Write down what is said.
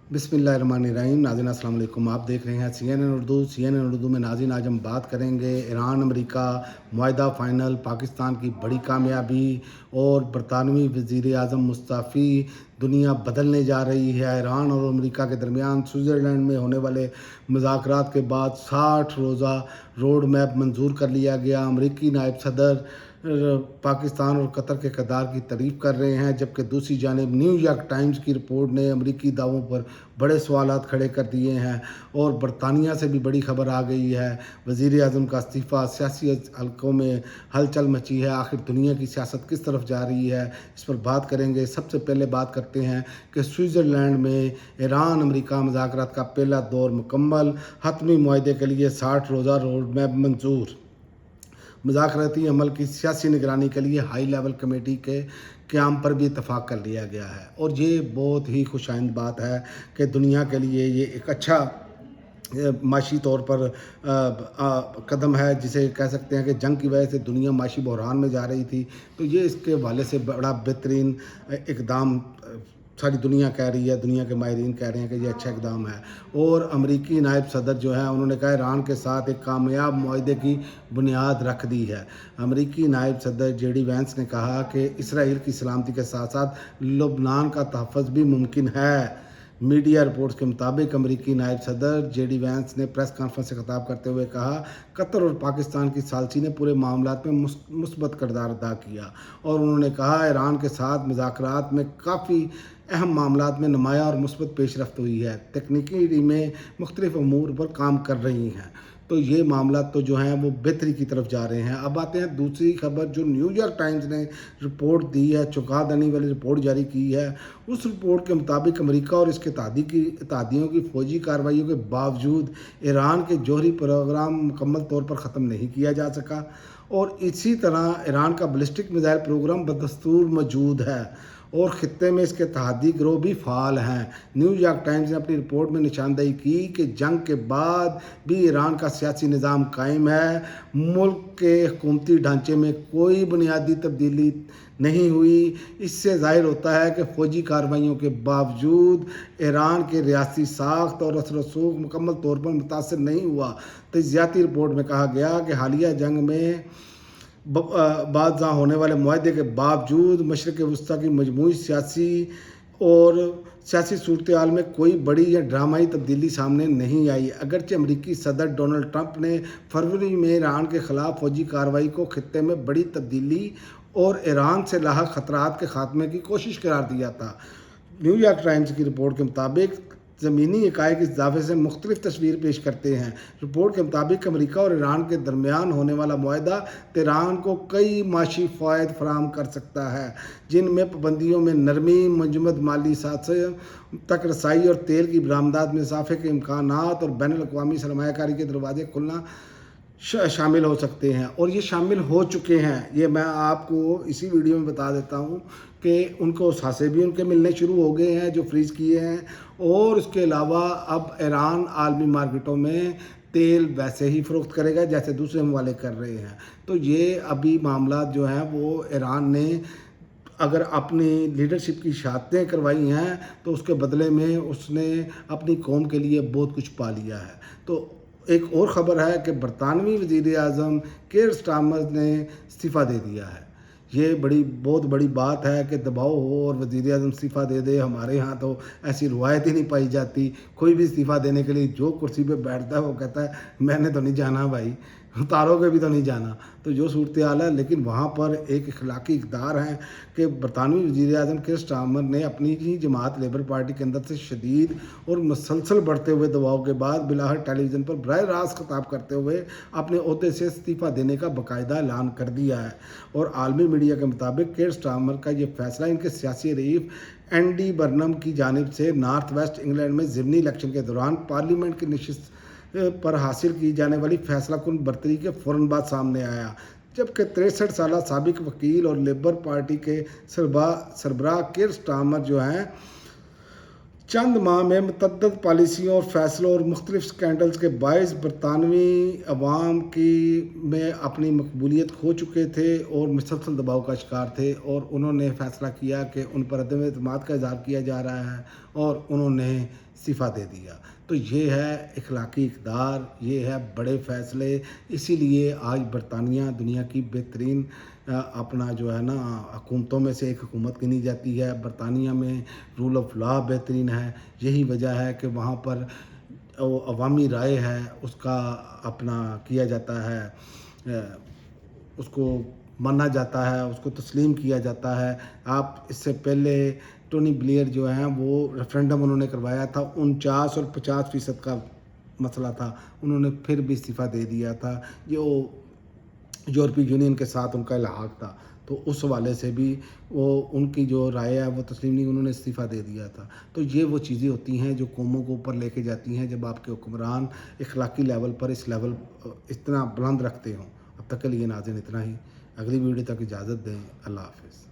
बिस्मिल्लाहिर्रहमानिर्रहीम। नाज़रीन अस्सलाम वालेकुम। आप देख रहे हैं CNN उर्दू में। नाज़रीन आज हम बात करेंगे ईरान अमेरिका मुआहदा फ़ाइनल, पाकिस्तान की बड़ी कामयाबी और बरतानवी वज़ीर आज़म मुस्तफ़ी। दुनिया बदलने जा रही है। ईरान और अमेरिका के दरमियान स्विट्ज़रलैंड में होने वाले मुज़ाकरात के बाद 60 रोज़ा रोड मैप मंजूर कर लिया गया। अमेरिकी नायब सदर पाकिस्तान और कतर के किरदार की तारीफ़ कर रहे हैं, जबकि दूसरी जानिब न्यूयॉर्क टाइम्स की रिपोर्ट ने अमेरिकी दावों पर बड़े सवालात खड़े कर दिए हैं। और बरतानिया से भी बड़ी खबर आ गई है, वज़ीर आज़म का इस्तीफ़ा। सियासी हलकों में हलचल मची है। आखिर दुनिया की सियासत किस तरफ जा रही है, इस पर बात करेंगे। सबसे पहले बात करते हैं कि स्विट्ज़रलैंड में ईरान अमेरिका मुज़ाकरात का पहला दौर मुकम्मल, हतमी मुआहदे के लिए 60 रोज़ा रोड मैप मंजूर। मुज़ाकराती अमल की सियासी निगरानी के लिए हाई लेवल कमेटी के क़याम पर भी इत्तफ़ाक़ कर लिया गया है। और ये बहुत ही खुशाइंद बात है कि दुनिया के लिए ये एक अच्छा माशी तौर पर कदम है, जिसे कह सकते हैं कि जंग की वजह से दुनिया माशी बहरान में जा रही थी। तो ये इसके हवाले से बड़ा बेहतरीन इक़दाम सारी दुनिया कह रही है, दुनिया के माहिरीन कह रहे हैं कि ये अच्छा इक़दाम है। और अमेरिकी नायब सदर जो हैं, उन्होंने कहा ईरान के साथ एक कामयाब मुआहदे की बुनियाद रख दी है। अमेरिकी नायब सदर JD वैंस ने कहा कि इसराइल की सलामती के साथ साथ लबनान का तहफ़्फ़ुज़ भी मुमकिन है। मीडिया रिपोर्ट्स के मुताबिक अमेरिकी नायब सदर JD वैंस ने प्रेस कॉन्फ्रेंस से खिताब करते हुए कहा, कतर और पाकिस्तान की सालसी ने पूरे मामलात में मुस्बत किरदार अदा किया। और उन्होंने कहा ईरान के साथ मुज़ाकरात में काफ़ी अहम मामलात में नुमायाँ और मुस्बत पेशरफ्त हुई है। तकनीकी टीमें मुख्तलिफ अमूर पर काम कर रही हैं। तो ये मामला तो जो हैं वो बेहतरी की तरफ जा रहे हैं। अब आते हैं दूसरी खबर, जो न्यूयॉर्क टाइम्स ने रिपोर्ट दी है, चौंकाने वाली रिपोर्ट जारी की है। उस रिपोर्ट के मुताबिक अमेरिका और इसके इत्तेहादियों की फ़ौजी कार्रवाइयों के बावजूद ईरान के जौहरी प्रोग्राम मुकम्मल तौर पर ख़त्म नहीं किया जा सका। और इसी तरह ईरान का बैलिस्टिक मिसाइल प्रोग्राम बदस्तूर मौजूद है और ख़ित्ते में इसके इत्तेहादी गिरोह भी फ़ाल हैं। न्यूयॉर्क टाइम्स ने अपनी रिपोर्ट में निशानदेही की कि जंग के बाद भी ईरान का सियासी निज़ाम कायम है। मुल्क के हुकूमती ढांचे में कोई बुनियादी तब्दीली नहीं हुई। इससे ज़ाहिर होता है कि फ़ौजी कार्रवाइयों के बावजूद ईरान के रियासी साख्त और असर रसूख मुकम्मल तौर पर मुतासर नहीं हुआ। तजियाती रिपोर्ट में कहा गया कि हालिया जंग में बाद होने वाले मुआहदे के बावजूद मशरक़ वस्ती की मजमूई सियासी सूरत हाल में कोई बड़ी या ड्रामाई तब्दीली सामने नहीं आई। अगरचे अमरीकी सदर डोनाल्ड ट्रंप ने फरवरी में ईरान के ख़िलाफ़ फ़ौजी कार्रवाई को खित्ते में बड़ी तब्दीली और ईरान से लाहक ख़तरात के ख़ात्मे की कोशिश करार दिया था। न्यूयॉर्क टाइम्स की रिपोर्ट के मुताबिक ज़मीनी इकाई के इजाफे से मुख्तलिफ तस्वीर पेश करते हैं। रिपोर्ट के मुताबिक अमेरिका और ईरान के दरमियान होने वाला मुआहदा तेहरान को कई माशी फ़वाइद फराहम कर सकता है, जिनमें पाबंदियों में नरमी, मंजमद माली साथों तक रसाई और तेल की बरामदात में इजाफे के इम्कानात और बैनुल अक़वामी सरमायाकारी के दरवाजे खुलना शामिल हो सकते हैं। और ये शामिल हो चुके हैं। ये मैं आपको इसी वीडियो में बता देता हूँ कि उनको सासे भी उनके मिलने शुरू हो गए हैं जो फ्रीज़ किए हैं। और उसके अलावा अब ईरान आलमी मार्केटों में तेल वैसे ही फ़रोख्त करेगा जैसे दूसरे ममालिक कर रहे हैं। तो ये अभी मामला जो हैं वो ईरान ने अगर अपनी लीडरशिप की शहादतें करवाई हैं तो उसके बदले में उसने अपनी कौम के लिए बहुत कुछ पा लिया है। तो एक और ख़बर है कि बरतानवी वज़ीर आज़म कीर स्टारमर ने इस्तीफ़ा दे दिया है। ये बहुत बड़ी बात है कि दबाव हो और वज़ीर आज़म इस्तीफ़ा दे दे। हमारे यहाँ तो ऐसी रवायत ही नहीं पाई जाती। कोई भी इस्तीफ़ा देने के लिए जो कुर्सी पे बैठता है वो कहता है मैंने तो नहीं जाना भाई, उतारोगे भी तो नहीं जाना। तो जो सूरत हाल है, लेकिन वहाँ पर एक इखलाकी इक़दार है कि बरतानवी वज़ीर आज़म कीर स्टारमर ने अपनी ही जमात लेबर पार्टी के अंदर से शदीद और मुसलसल बढ़ते हुए दबाव के बाद बिलाहर टेलीविज़न पर बराह रास्त खिताब करते हुए अपने ओहदे से इस्तीफ़ा देने का बाकायदा ऐलान कर दिया है। और आलमी मीडिया के मुताबिक कीर स्टारमर का ये फैसला इनके सियासी हरीफ एंडी बर्नम की जानिब से नॉर्थ वेस्ट इंग्लैंड में ज़िमनी इलेक्शन के दौरान पार्लियामेंट की नशिस्त पर हासिल की जाने वाली फैसला कुन बर्तरी के फ़ौरन बाद सामने आया, जबकि 63 साला साबिक वकील और लेबर पार्टी के सरबराह कीर स्टारमर जो हैं चंद माह में मुतअद्दिद पॉलिसियों और फैसलों और मुख्तलिफ स्कैंडल्स के बायस बरतानवी अवाम की में अपनी मकबूलियत खो चुके थे और मुसलसल दबाव का शिकार थे, और उन्होंने फ़ैसला किया कि उन पर अदम एतमाद का इज़हार किया जा रहा है और उन्होंने इस्तीफ़ा दे दिया। तो ये है इखलाकी इक़दार, ये है बड़े फ़ैसले। इसीलिए आज बरतानिया दुनिया की बेहतरीन अपना जो है ना हुकूमतों में से एक हुकूमत गिनी जाती है। बरतानिया में रूल ऑफ लॉ बेहतरीन है। यही वजह है कि वहाँ पर अवामी राय है उसका अपना किया जाता है, उसको माना जाता है, उसको तस्लीम किया जाता है। आप इससे पहले टोनी ब्लेयर जो हैं वो रेफरेंडम उन्होंने करवाया था, 49 और 50% का मसला था, उन्होंने फिर भी इस्तीफ़ा दे दिया था। जो यूरोपीय यूनियन के साथ उनका इल्हाक था, तो उस हवाले से भी वो उनकी जो राय है वो तस्लीम नहीं, उन्होंने इस्तीफ़ा दे दिया था। तो ये वो चीज़ें होती हैं जो कौमों को ऊपर लेके जाती हैं, जब आपके हुक्मरान इखलाकी लेवल पर इस लेवल इतना बुलंद रखते हों। अब तक के लिए नाज़रीन इतना ही। अगली वीडियो तक इजाज़त दें। अल्लाह हाफ़िज़।